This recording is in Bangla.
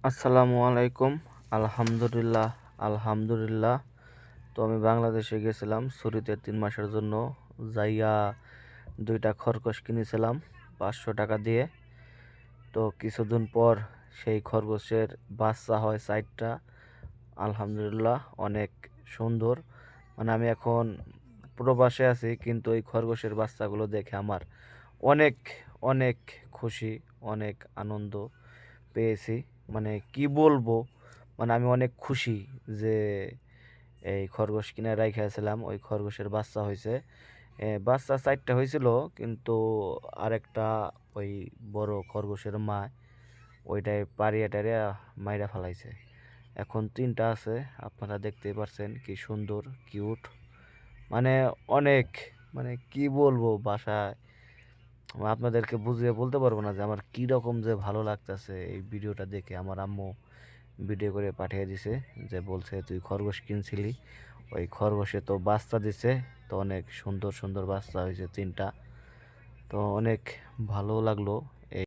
আসসালামু আলাইকুম। আলহামদুলিল্লাহ, আলহামদুলিল্লাহ। তো আমি বাংলাদেশে গেছিলাম ছুটিতে ৩ মাসের জন্য। যাইয়া ২টা খরগোশ কিনেছিলাম ৫০০ টাকা দিয়ে। তো কিছুদিন পর সেই খরগোশের বাচ্চা হয় ৪টা। আলহামদুলিল্লাহ, অনেক সুন্দর। মানে আমি এখন প্রবাসে আছি, কিন্তু এই খরগোশের বাচ্চাগুলো দেখে আমার অনেক অনেক খুশি, অনেক আনন্দ পেয়েছি। মানে কি বলবো, মানে আমি অনেক খুশি যে এই খরগোশ কিনে রাইখাছিলাম, ওই খরগোশের বাচ্চা হয়েছে। বাচ্চা ৪টা হয়েছিল, কিন্তু আরেকটা ওই বড় খরগোশের মা ওইটাই পারিয়া টারিয়া মাইরা ফেলাইছে। এখন ৩টা আছে, আপনারা দেখতেই পারছেন কি সুন্দর কিউট। মানে অনেক, মানে কি বলবো বাসায় আপনাদেরকে বুঝিয়ে বলতে পারবো না যে আমার কি রকম যে ভালো লাগতেছে এই ভিডিওটা দেখে। আমার আম্মু ভিডিও করে পাঠিয়ে দিছে, যে বলছে তুই খরগোশ কিনছিলি, ওই খরগোশে তো বাচ্চা দিছে। তো অনেক সুন্দর সুন্দর বাচ্চা হয়েছে ৩টা। তো অনেক ভালো লাগলো